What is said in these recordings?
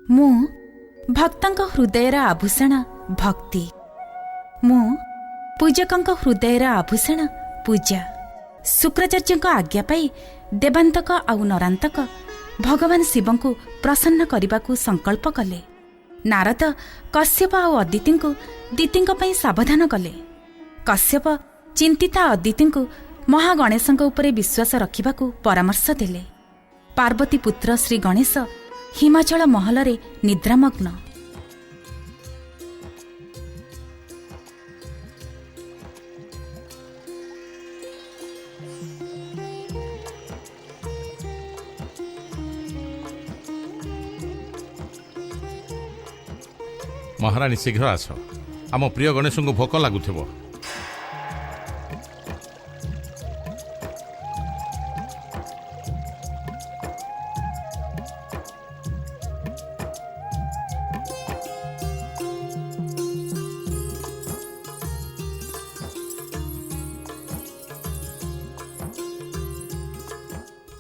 मु भक्तंक हृदयर आभूषण भक्ति, मु पूजकंक हृदयर आभूषण पूजा। शुक्राचार्य आज्ञा पाई देवांतक आउ नरांतक भगवान शिव को प्रसन्न करने को संकल्प कले। नारद कश्यप आउ अदिति को दिति सावधान कले। कश्यप चिंतिता अदिति को महागणेश उपरे विश्वास रखा परामर्श देले। पार्वती पुत्र श्री गणेश हिमाचल महलरे निद्रामग्न। महाराणी शीघ्र आस, आम प्रिय गणेश को भोक लगुव।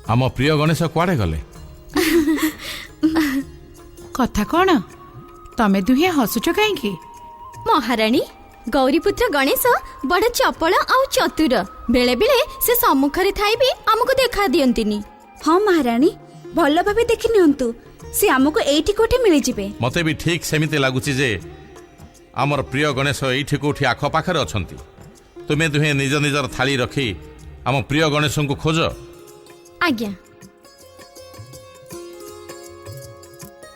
आम प्रिय गणेश कुआडे गले? कथा कौन तमे दुहे हसुच कहीं? महाराणी गौरीपुत्र गणेश बड़ चपल आउ चतुर। बेले बेले से सम्मुखरे थाई भी आमको देखा दियंतिनी। हाँ महाराणी, भल भाबे देखि नियंतु, से आमको एठी कोठी मिलि जिवे। मते भी ठीक सेमिते लागुची जे आमर प्रिय गणेश एठी कोठी आख पाखरे अछंती। तुमे दुहे निज निजर थाली रखी आम प्रिय गणेश को खोज। आज्ञा।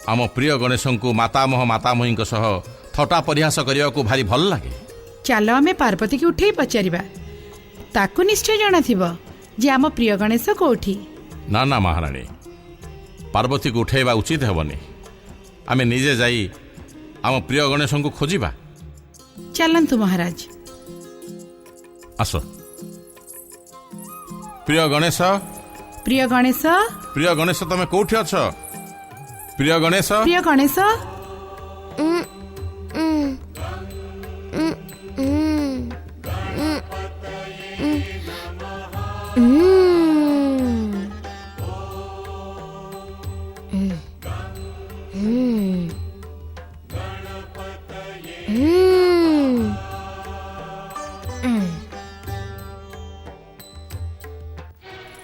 आम प्रिय गणेश को मातामह मातामही सह थटा परिहास करने को भारी भल लगे। चलो आमे पार्वती की उठे पचारिबा, ताकू निश्चय जाना थिबो जे आम प्रिय गणेश कोठी। ना ना महाराणी, पार्वती को उठेबा उचित हेबनी। आमे निजे जाई आम प्रिय गणेश को खोजिबा। चलंतु महाराज। आसो। प्रिय गणेश, प्रिय गणेश, प्रिय गणेश तमे कोठी अछ? प्रिय गणेश, प्रिय गणेश।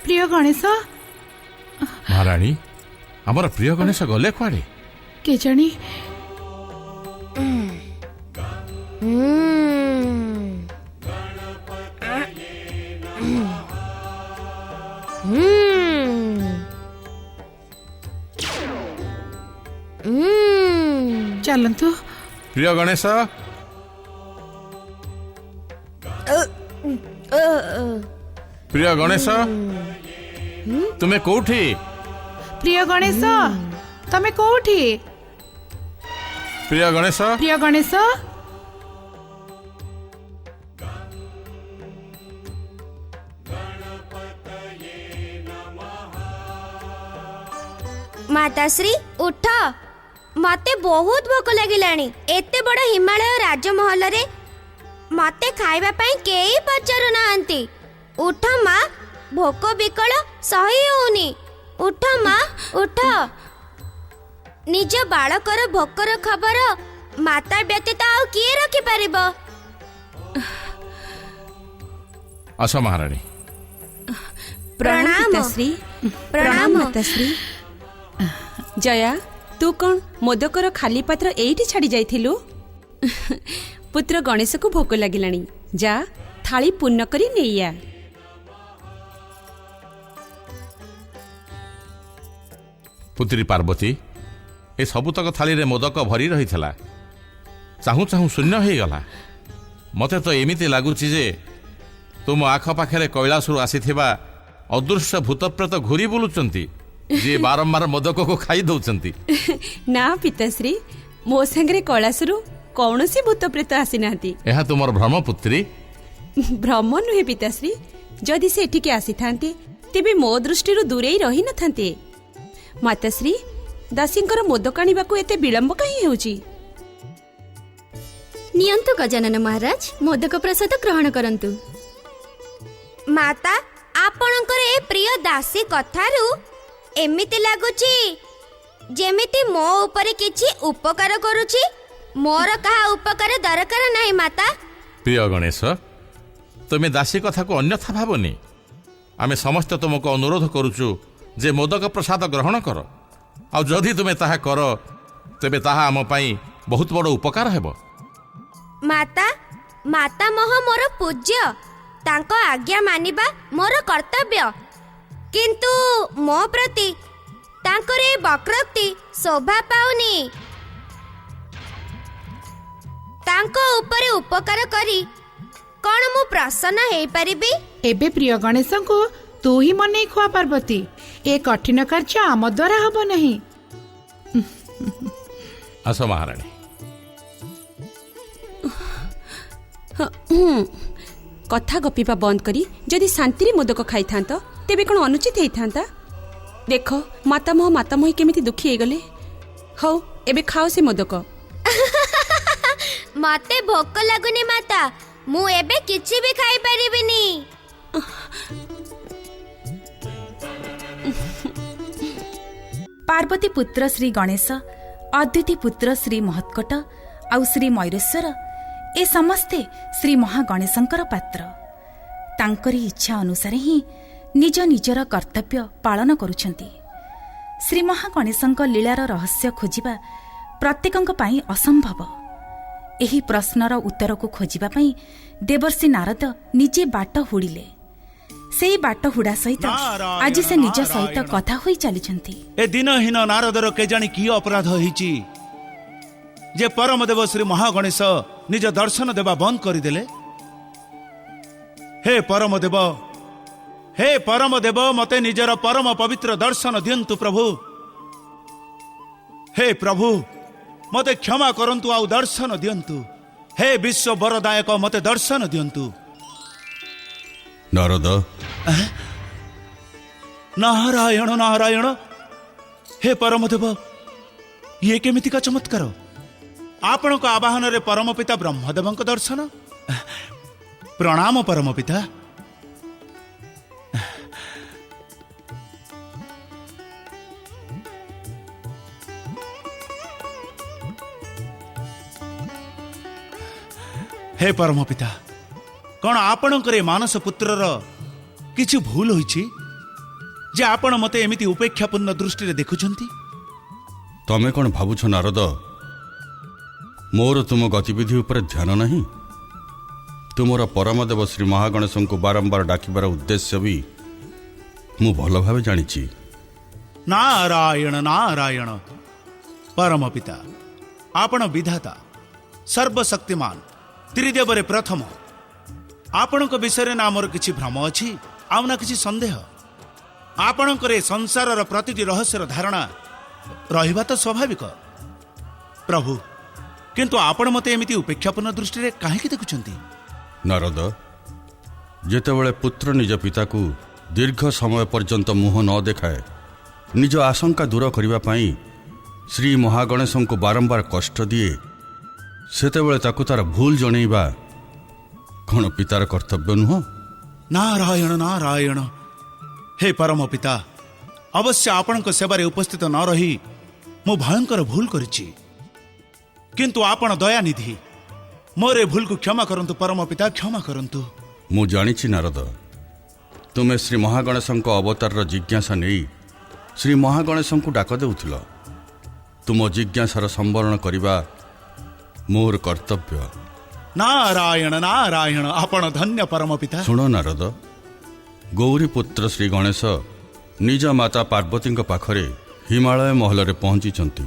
प्रिय गणेश। महाराणी आमर प्रिय गणेश गले कुआडे के जानी? चलंतु। प्रिय गणेश, प्रिय गणेश तुमे कोठी? प्रिय गणेश तमे कोठी? प्रिय गणेश, प्रिय गणेश। माताश्री उठ, मते बहुत भोक लगिलानी। एते बड़ हिमालय राजमहल रे मते खाइबा पई केई पचारु नांती। उठ माँ, भोक बिकल सही होनी। उठ माँ उठ। निज बालकर भोकर खबर माता व्यतीत आउ किए रखि परिबो? आस महाराणी। प्रणाम पिताश्री। प्रणाम माताश्री। जया, तू कौन मोदकर खाली पात्र एठी छाड़ी जाइथिलु? पुत्र गणेश को भोक लागिलानी, जा थाली पूर्ण करी नेइया। पुत्री पार्वती, ए सबुतक थाली रे मोदक भरी रही थला। चाहू चाहू शून्य हो गला। मते तो एमिति लागुची जे तुम आख पाखे कैलासरू आसीथिबा अदृश्य भूतप्रेत घूरी बुलुचंती, जे बारंबार मोदक को खाई दउचंती। ना पिताश्री, मो संगे कैलासरू कौनसी भूत प्रेत आसी नांती। एहा तुमर भ्रम पुत्री। भ्रम नुहे पिताश्री, जदि से एठिके आसी थांते तेबे मो दृष्टि दूरे रही न थांते। माताश्री, दासींकर मोदक आनिबाकू एते विलंब काहे हेउची? नियंतु गजानन महाराज, मोदक प्रसाद ग्रहण करंतु। माता, आपणकर ए प्रिय दासी कथारू एमिति लागुची ଯେମିତି ମୋ ଉପରେ କିଛି ଉପକାର କରୁଛି। ମୋର କାହା ଉପକାର ଦରକାର ନାହିଁ ମାତା। ପ୍ରିୟ ଗଣେଶ, ତୁମେ ଦାସୀ କଥାକୁ ଅନ୍ୟଥା ଭାବନି। ଆମେ ସମସ୍ତେ ତୁମକୁ ଅନୁରୋଧ କରୁଛୁ ଯେ ମୋଦକ ପ୍ରସାଦ ଗ୍ରହଣ କର। ଆଉ ଯଦି ତୁମେ ତାହା କର ତେବେ ତାହା ଆମ ପାଇଁ ବହୁତ ବଡ଼ ଉପକାର ହେବ। ମାତା ମାତାମହ ମୋର ପୂଜ୍ୟ, ତାଙ୍କ ଆଜ୍ଞା ମାନିବା ମୋର କର୍ତ୍ତବ୍ୟ। କିନ୍ତୁ ମୋ ପ୍ରତି ତାଙ୍କର ଏ ବକ୍ରୋକ୍ତି ଶୋଭା ପାଉନି। ତାଙ୍କ ଉପରେ ଉପକାର କରି କଣ ମୁଁ ପ୍ରସନ୍ନ ହେଇପାରିବି? ଏବେ ପ୍ରିୟ ଗଣେଶଙ୍କୁ ତୁ ହିଁ ମନେଇ ଖୁଆ ପାର୍ବତୀ। ଏ କଠିନ କାର୍ଯ୍ୟ ଆମ ଦ୍ୱାରା ହେବ ନାହିଁ। ଆସ ମହାରାଣୀ। କଥା ଗପିବା ବନ୍ଦ କରି ଯଦି ଶାନ୍ତିରେ ମୋଦକ ଖାଇଥାନ୍ତ ତେବେ କ'ଣ ଅନୁଚିତ ହେଇଥାନ୍ତା? ଦେଖ ମାତାମହ କେମିତି ଦୁଃଖୀ ହେଇଗଲେ। ହଉ ଏବେ ଖାଅ ସେ ମୋଦକ। ମତେ ଭୋକ ଲାଗୁନି ମାତା, ମୁଁ ଏବେ କିଛି ବି ଖାଇପାରିବିନି। ପାର୍ବତୀ ପୁତ୍ର ଶ୍ରୀ ଗଣେଶ, ଅଦ୍ୱିତୀ ପୁତ୍ର ଶ୍ରୀ ମହତ୍କଟ ଆଉ ଶ୍ରୀ ମୟୂରେଶ୍ୱର ଏ ସମସ୍ତେ ଶ୍ରୀ ମହାଗଣେଶଙ୍କର ପାତ୍ର। ତାଙ୍କରି ଇଚ୍ଛା ଅନୁସାରେ ହିଁ ନିଜ ନିଜର କର୍ତ୍ତବ୍ୟ ପାଳନ କରୁଛନ୍ତି। ଶ୍ରୀ ମହାଗଣେଶଙ୍କ ଲୀଳାର ରହସ୍ୟ ଖୋଜିବା ପ୍ରତ୍ୟେକଙ୍କ ପାଇଁ ଅସମ୍ଭବ। ଏହି ପ୍ରଶ୍ନର ଉତ୍ତରକୁ ଖୋଜିବା ପାଇଁ ଦେବର୍ଷି ନାରଦ ନିଜେ ବାଟ ହୁଡ଼ିଲେ। ସେହି ବାଟ ହୁଡ଼ା ସହିତ ଆଜି ସେ ନିଜ ସହିତ କଥା ହୋଇ ଚାଲିଛନ୍ତି। ଏ ଦିନହୀନ ନାରଦର କେଜାଣି କି ଅପରାଧ ହେଇଛି ଯେ ପରମଦେବ ଶ୍ରୀ ମହାଗଣେଶ ନିଜ ଦର୍ଶନ ଦେବା ବନ୍ଦ କରିଦେଲେ। ହେ ପରମଦେବ ମତେ ନିଜର ପରମ ପବିତ୍ର ଦର୍ଶନ ଦିଅନ୍ତୁ ପ୍ରଭୁ। ହେ ପ୍ରଭୁ ମତେ କ୍ଷମା କରନ୍ତୁ ଆଉ ଦର୍ଶନ ଦିଅନ୍ତୁ। ହେ ବିଶ୍ୱ ବରଦାୟକ ମତେ ଦର୍ଶନ ଦିଅନ୍ତୁ। ନାରଦ, ନାରାୟଣ ନାରାୟଣ। ହେ ପରମଦେବ, ଇଏ କେମିତିକା ଚମତ୍କାର! ଆପଣଙ୍କ ଆବାହନରେ ପରମ ପିତା ବ୍ରହ୍ମଦେବଙ୍କ ଦର୍ଶନ। ପ୍ରଣାମ ପରମ ପିତା। ହେ ପରମ ପିତା, କ'ଣ ଆପଣଙ୍କର ଏ ମାନସ ପୁତ୍ରର କିଛି ଭୁଲ ହୋଇଛି ଯେ ଆପଣ ମୋତେ ଏମିତି ଉପେକ୍ଷାପୂର୍ଣ୍ଣ ଦୃଷ୍ଟିରେ ଦେଖୁଛନ୍ତି? ତମେ କ'ଣ ଭାବୁଛ ନାରଦ, ମୋର ତୁମ ଗତିବିଧି ଉପରେ ଧ୍ୟାନ ନାହିଁ? ତୁମର ପରମଦେବ ଶ୍ରୀ ମହାଗଣେଶଙ୍କୁ ବାରମ୍ବାର ଡାକିବାର ଉଦ୍ଦେଶ୍ୟ ବି ମୁଁ ଭଲ ଭାବେ ଜାଣିଛି। ନାରାୟଣ ନାରାୟଣ। ପରମ ପିତା, ଆପଣ ବିଧାତା, ସର୍ବଶକ୍ତିମାନ, ତ୍ରିଦେବରେ ପ୍ରଥମ। ଆପଣଙ୍କ ବିଷୟରେ ନା ମୋର କିଛି ଭ୍ରମ ଅଛି ଆଉ ନା କିଛି ସନ୍ଦେହ। ଆପଣଙ୍କର ଏ ସଂସାରର ପ୍ରତିଟି ରହସ୍ୟର ଧାରଣା ରହିବା ତ ସ୍ୱାଭାବିକ ପ୍ରଭୁ, କିନ୍ତୁ ଆପଣ ମୋତେ ଏମିତି ଉପେକ୍ଷାପୂର୍ଣ୍ଣ ଦୃଷ୍ଟିରେ କାହିଁକି ଦେଖୁଛନ୍ତି? ନାରଦ, ଯେତେବେଳେ ପୁତ୍ର ନିଜ ପିତାକୁ ଦୀର୍ଘ ସମୟ ପର୍ଯ୍ୟନ୍ତ ମୁହଁ ନ ଦେଖାଏ, ନିଜ ଆଶଙ୍କା ଦୂର କରିବା ପାଇଁ ଶ୍ରୀ ମହାଗଣେଶଙ୍କୁ ବାରମ୍ବାର କଷ୍ଟ ଦିଏ, ସେତେବେଳେ ତାକୁ ତାର ଭୁଲ ଜଣେଇବା କ'ଣ ପିତାର କର୍ତ୍ତବ୍ୟ ନୁହଁ? ନାରାୟଣ ନାରାୟଣ। ହେ ପରମ ପିତା, ଅବଶ୍ୟ ଆପଣଙ୍କ ସେବାରେ ଉପସ୍ଥିତ ନ ରହି ମୁଁ ଭୟଙ୍କର ଭୁଲ କରିଛି, କିନ୍ତୁ ଆପଣ ଦୟାନିଧି, ମୋର ଏ ଭୁଲକୁ କ୍ଷମା କରନ୍ତୁ ପରମ ପିତା, କ୍ଷମା କରନ୍ତୁ। ମୁଁ ଜାଣିଛି ନାରଦ, ତୁମେ ଶ୍ରୀ ମହାଗଣେଶଙ୍କ ଅବତାରର ଜିଜ୍ଞାସା ନେଇ ଶ୍ରୀ ମହାଗଣେଶଙ୍କୁ ଡାକ ଦେଉଥିଲ। ତୁମ ଜିଜ୍ଞାସାର ସମ୍ବରଣ କରିବା ମୋର କର୍ତ୍ତବ୍ୟ। ନାରାୟଣ ନାରାୟଣ। ଆପଣ ଧନ୍ୟ ପରମ ପିତା। ଶୁଣ ନାରଦ, ଗୌରୀ ପୁତ୍ର ଶ୍ରୀ ଗଣେଶ ନିଜ ମାତା ପାର୍ବତୀଙ୍କ ପାଖରେ ହିମାଳୟ ମହଲରେ ପହଞ୍ଚିଛନ୍ତି।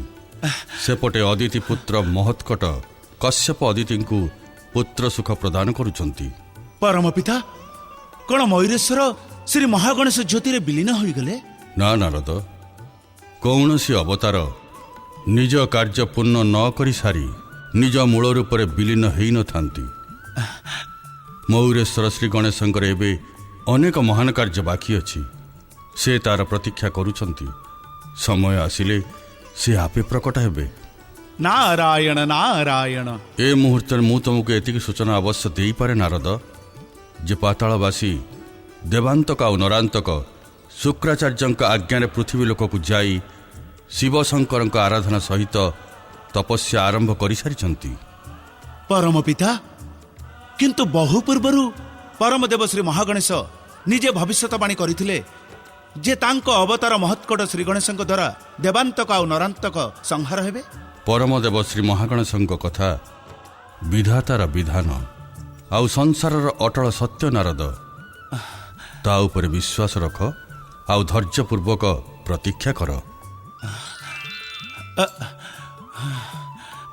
ସେପଟେ ଅଦିତି ପୁତ୍ର ମହତ୍କଟ କଶ୍ୟପ ଅଦିତିଙ୍କୁ ପୁତ୍ର ସୁଖ ପ୍ରଦାନ କରୁଛନ୍ତି। ପରମ ପିତା, କ'ଣ ମୟୂରେଶ୍ୱର ଶ୍ରୀ ମହାଗଣେଶ ଜ୍ୟୋତିରେ ବିଲୀନ ହୋଇଗଲେ? ନା ନାରଦ, କୌଣସି ଅବତାର ନିଜ କାର୍ଯ୍ୟ ପୂର୍ଣ୍ଣ ନ କରି ସାରି ନିଜ ମୂଳ ରୂପରେ ବିଲୀନ ହୋଇନଥାନ୍ତି। ମୟୂରେଶ୍ୱର ଶ୍ରୀ ଗଣେଶଙ୍କର ଏବେ ଅନେକ ମହାନ କାର୍ଯ୍ୟ ବାକି ଅଛି। ସେ ତାର ପ୍ରତୀକ୍ଷା କରୁଛନ୍ତି। ସମୟ ଆସିଲେ ସେ ଆପେ ପ୍ରକଟ ହେବେ। ନାରାୟଣ ନାରାୟଣ। ଏ ମୁହୂର୍ତ୍ତରେ ମୁଁ ତୁମକୁ ଏତିକି ସୂଚନା ଅବଶ୍ୟ ଦେଇପାରେ ନାରଦ, ଯେ ପାତାଳବାସୀ ଦେବାନ୍ତକ ଆଉ ନରାନ୍ତକ ଶୁକ୍ରାଚାର୍ଯ୍ୟଙ୍କ ଆଜ୍ଞାରେ ପୃଥିବୀ ଲୋକକୁ ଯାଇ ଶିବଶଙ୍କରଙ୍କ ଆରାଧନା ସହିତ ତପସ୍ୟା ଆରମ୍ଭ କରିସାରିଛନ୍ତି। ପରମ ପିତା, କିନ୍ତୁ ବହୁ ପୂର୍ବରୁ ପରମଦେବ ଶ୍ରୀ ମହାଗଣେଶ ନିଜେ ଭବିଷ୍ୟତବାଣୀ କରିଥିଲେ ଯେ ତାଙ୍କ ଅବତାର ମହତ୍କଟ ଶ୍ରୀ ଗଣେଶଙ୍କ ଦ୍ୱାରା ଦେବାନ୍ତକ ଆଉ ନରାନ୍ତକ ସଂହାର ହେବେ। ପରମଦେବ ଶ୍ରୀ ମହାଗଣେଶଙ୍କ କଥା ବିଧାତାର ବିଧାନ ଆଉ ସଂସାରର ଅଟଳ ସତ୍ୟ ନାରଦ। ତା ଉପରେ ବିଶ୍ୱାସ ରଖ ଆଉ ଧୈର୍ଯ୍ୟପୂର୍ବକ ପ୍ରତୀକ୍ଷା କର।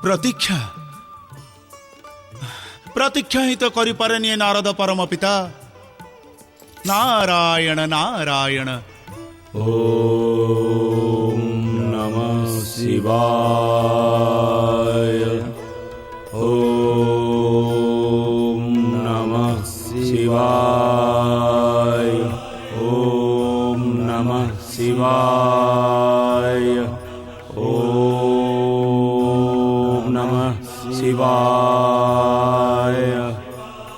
ପ୍ରତୀକ୍ଷା ପ୍ରତୀକ୍ଷା ହିଁ ତ କରିପାରେନି ନାରଦ ପରମ ପିତା। ନାରାୟଣ ନାରାୟଣ। ଓମ୍ ନମଃ ଶିବାୟ। ଓମ୍ ନମଃ ଶିବାୟ। ଓମ୍ ନମଃ ଶିବାୟ। ଓମ୍ ନମଃ ଶିବାୟ।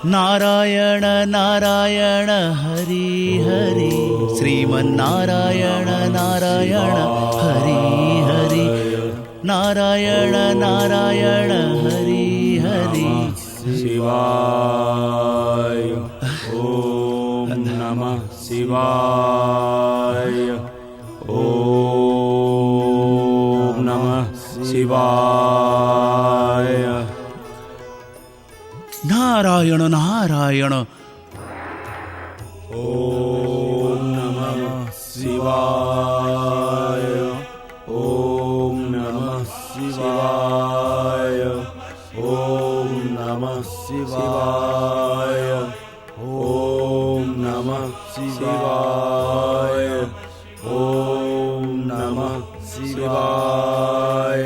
नारायण नारायण हरि हरि श्रीमन्नारायण नारायण हरि हरि नारायण नारायण हरि हरि शिवाय। ओम नमः शिवाय। ओम नमः शिवाय। नारायण नारायण। ओम नमः शिवाय। ओम नमः शिवाय। ओम नमः शिवाय। ओम नमः शिवाय। ओम नमः शिवाय।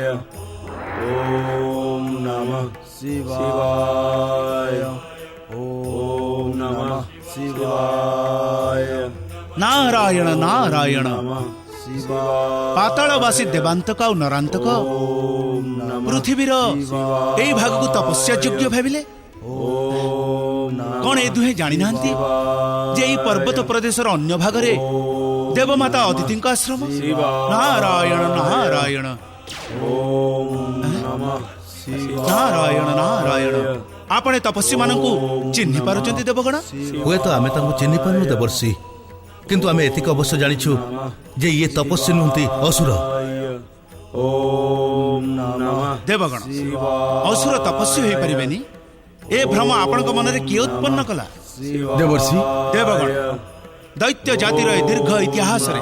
ओम नमः शिवाय। ओम नमः शिवाय। नारायण नारायण। पातालवासी देवांतक और नरांतक पृथ्वीर एई भागକୁ तपस्या योग्य भाविले। कौन ए दुहे जानी नांती जे ई पर्वत प्रदेशर अन्य भागरे देवमाता अदितिଙ୍କ आश्रम। नारायण नारायण। नारायण नारायण। आपणे तपस्वी मानकु चिन्हि पारुचंती देवगण। हुए तो आमे तांकु चिन्हि पारनु देवर्षि, किंतु आमे एतिक अवश्य जानिछु जे ये तपस्वी नुहंती असुर। ओम नमः देवगण, असुर तपस्वी होई परिबेनी ए भ्रम आपणक मनरे किए उत्पन्न कला? देवर्षि, देवगण, दैत्य जातिर ए दीर्घ इतिहास रे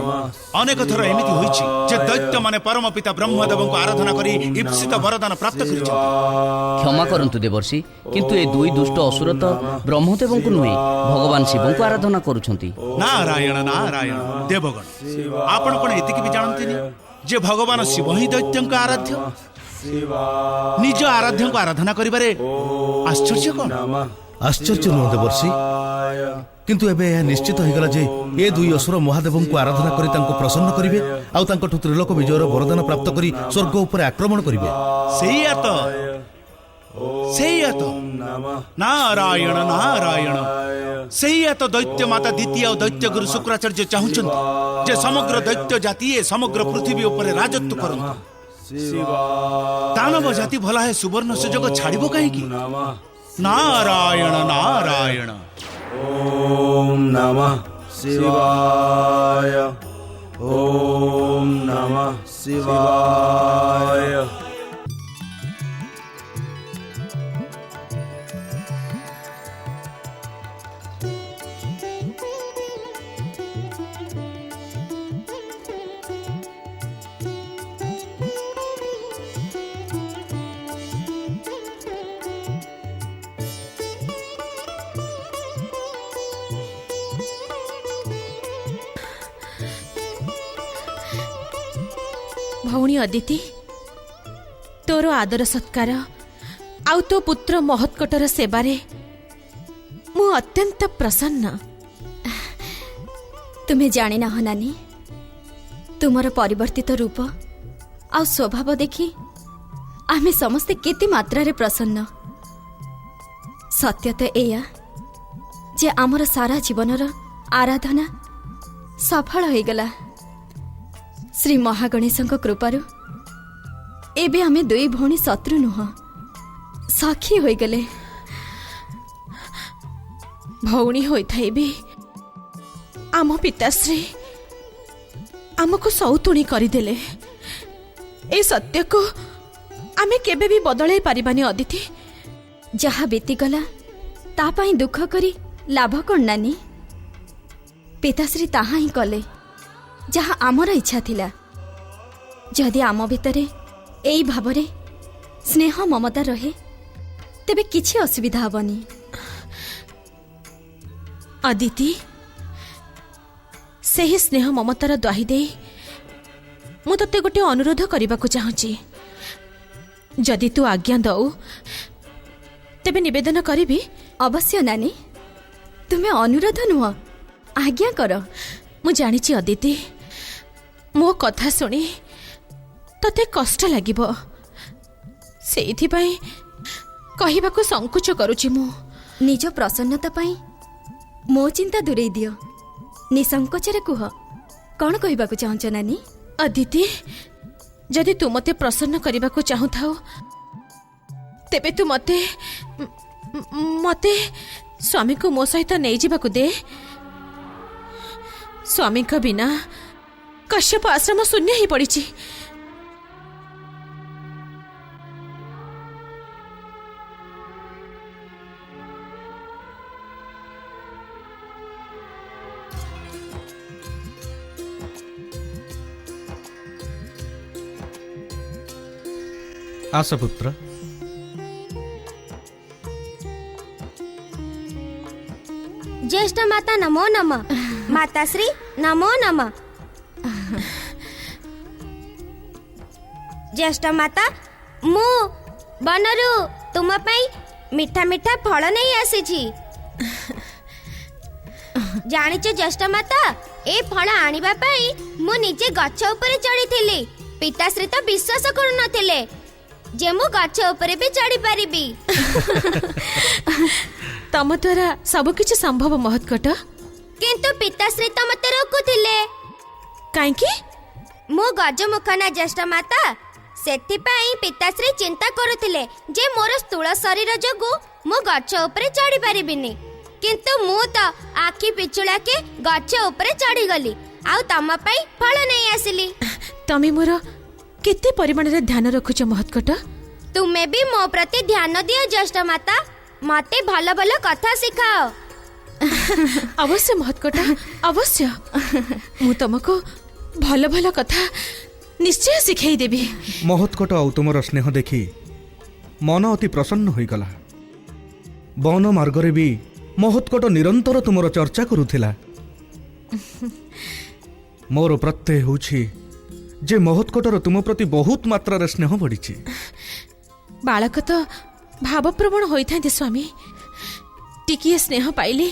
अनेक थर एमिति होईछि जे दैत्य माने परम पिता ब्रह्मदेवଙ୍କୁ आराधना करी इप्सित वरदान प्राप्त करिछथि। क्षमा करंतु देवर्षि, किंतु ए दुई दुष्ट असुर तो ब्रह्मदेवଙ୍କୁ नुहे भगवान शिवଙ୍କୁ आराधना करूछंती। नारायण नारायण। देवगण, आपण कोन एतिकि भी जानंतिनी जे भगवान शिव ही दैत्यଙ୍କ आराध्य। निज आराध्यଙ୍କୁ आराधना करिबारे आश्चर्य कोन? आश्चर्य नुह देवर्षि, किंतु एबे यह निश्चित होइगला जे ए दुई असुर महादेवଙ୍କୁ आराधना करी तांको प्रसन्न करिवे आउ तांको त्रिलोक विजयर वरदान प्राप्त करी स्वर्ग ऊपर आक्रमण करिवे। सेया तो नारायण नारायण। सेया तो दैत्य माता द्वितीय और दैत्य गुरु शुक्राचार्य चाहुचंती जे समग्र दैत्य जाति ए समग्र पृथ्वी ऊपर राजत्व करंतु। दानव जाति भला है सुवर्ण सुजोग छाड़िबो काहे की? नारायण नारायण। ओम नमः शिवाय। ओम नमः शिवाय। भौणी अदिति, तोर आदर सत्कार आउ तो पुत्र महत्कटर सेवारे मु अत्यंत प्रसन्न। तुम्हें जानी ना हो नानी, तुमर परिवर्तित रूप आउ स्वभाव देखी आमे समस्ते केते मात्रा रे प्रसन्न। सत्य तो एया जे आमर सारा जीवनर आराधना सफल हो गला। ଶ୍ରୀ ମହାଗଣେଶଙ୍କ କୃପାରୁ ଏବେ ଆମେ ଦୁଇ ଭଉଣୀ ଶତ୍ରୁ ନୁହଁ, ସଖୀ ହୋଇଗଲେ। ଭଉଣୀ ହୋଇଥାଇ ବି ଆମ ପିତାଶ୍ରୀ ଆମକୁ ସୌତୁଣୀ କରିଦେଲେ। ଏ ସତ୍ୟକୁ ଆମେ କେବେ ବି ବଦଳାଇ ପାରିବାନି ଅଦିତି। ଯାହା ବିତିଗଲା ତା ପାଇଁ ଦୁଃଖ କରି ଲାଭ କ'ଣ ନାନୀ? ପିତାଶ୍ରୀ ତାହା ହିଁ କଲେ ଯାହା ଆମର ଇଚ୍ଛା ଥିଲା। ଯଦି ଆମ ଭିତରେ ଏଇ ଭାବରେ ସ୍ନେହ ମମତା ରହେ ତେବେ କିଛି ଅସୁବିଧା ହେବନି। ଅଦିତି, ସେହି ସ୍ନେହ ମମତାର ଦ୍ୱାହି ଦେଇ ମୁଁ ତତେ ଗୋଟିଏ ଅନୁରୋଧ କରିବାକୁ ଚାହୁଁଛି। ଯଦି ତୁ ଆଜ୍ଞା ଦଉ ତେବେ ନିବେଦନ କରିବି। ଅବଶ୍ୟ ନାନୀ, ତୁମେ ଅନୁରୋଧ ନୁହଁ, ଆଜ୍ଞା କର। ମୁଁ ଜାଣିଛି ଅଦିତି, ମୋ କଥା ଶୁଣି ତତେ କଷ୍ଟ ଲାଗିବ, ସେଇଥିପାଇଁ କହିବାକୁ ସଂକୋଚ କରୁଛି ମୁଁ। ନିଜ ପ୍ରସନ୍ନତା ପାଇଁ ମୋ ଚିନ୍ତା ଦୂରେଇ ଦିଅ, ନିସଂକୋଚରେ କୁହ, କ'ଣ କହିବାକୁ ଚାହୁଁଛ ନାନୀ? ଅଦିତି, ଯଦି ତୁ ମୋତେ ପ୍ରସନ୍ନ କରିବାକୁ ଚାହୁଁଥାଉ ତେବେ ତୁ ମତେ ସ୍ୱାମୀକୁ ମୋ ସହିତ ନେଇଯିବାକୁ ଦେ। ସ୍ୱାମୀଙ୍କ ବିନା କଶ୍ୟପ ଆଶ୍ରମ ଶୂନ୍ୟ ହେଇ ପଡ଼ିଛି। ଆସ ପୁତ୍ର। ज्येष्ठ माता नमो नमः। माताश्री नमो नमः। ज्येष्ठ माता, मु बनरु तुम पई मीठा मीठा फल नहीं आसी। जानिच ज्येष्ठ माता, ए फल आनिबा पई मु निजे गछ ऊपर चढ़ी थिली। पिताश्री तो विश्वास करू नथिले जे मु गछ ऊपर भी चढ़ी पारिबी। तम द्वारा सब किछ संभव महत्कट। किंतु पिताश्री तो मते रोकुथिले। काईकी? मु गजमुखना ज्येष्ठ माता, सेथिपाई पिताश्री चिंता करुथिले जे मोर स्थूल शरीर जोगु मु गछ ऊपर चढ़ी पारिबिनी। किंतु मु तो आखि पिछुला के गछ ऊपर चढ़ी गली, आउ तम पई फल नहीं आसिली। तमे मोर केते परिमाण रे ध्यान रखुछ महत्कट? तुमे भी मो प्रति ध्यान दियो ज्येष्ठ माता, मते भलो भलो कथा सिखाओ। अवश्य महत्कट, अवश्य। मु तुमको भलो भलो कथा निश्चय सिखाई देबी। महत्कट आउ तुमर स्नेह देखि मन अति प्रसन्न होइगला। वन मार्गरे भी महत्कट निरंतर तुमर चर्चा करुथिला। मोर प्रत्यय होछि जे महत्कटर तुम प्रति बहुत मात्रा स्नेह बढ़ी। बालक तो भावप्रवण होता स्वामी, टिकिए स्नेह पाइले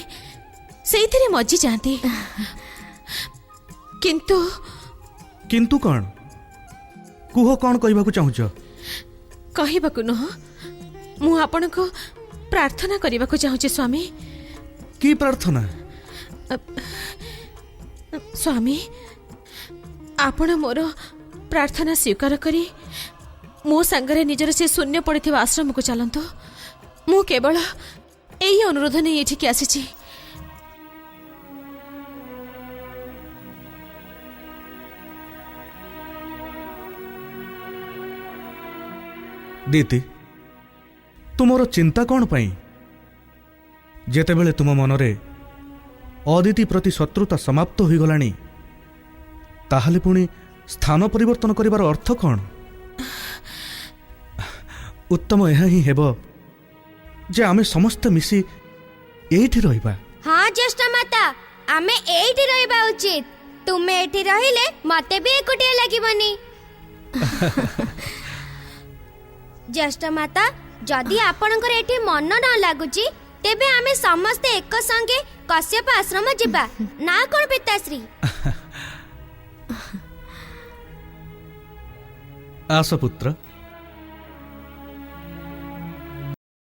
से मजी जाते। किंतु किंतु कौन कुह, कौन कहबाकू चाहुछ? कहबाकू नुह, मु आपण को प्रार्थना करबाकू चाहूची स्वामी। की प्रार्थना? स्वामी, आपण मोर प्रार्थना स्वीकार करी मो संगरे निजर से शून्य पड़िथिबा आश्रम को चलंतो। मु केवल एही अनुरोध नै एठिक आसीछि। दीति, तुमर चिंता कौन पाई? जेतेबेले तुम मनरे अदिति प्रति शत्रुता समाप्त हो गलानी, ताहले पुणी स्थान परिवर्तन करिवार अर्थ कौन? उत्तम यह ही हेबो जे आमे समस्त मिसी एठी रहिबा। हाँ ज्येष्ठ माता, आमे एठी रहिबा उचित। तुमे एठी रहिले मते भी एकुटिया लागिबनी। ज्येष्ठ माता, जदि आपणकर एठी मन न लागुची तेबे आमे समस्त एक संगे कश्यप आश्रम जिबा ना कोन पिताश्री? आस पुत्र,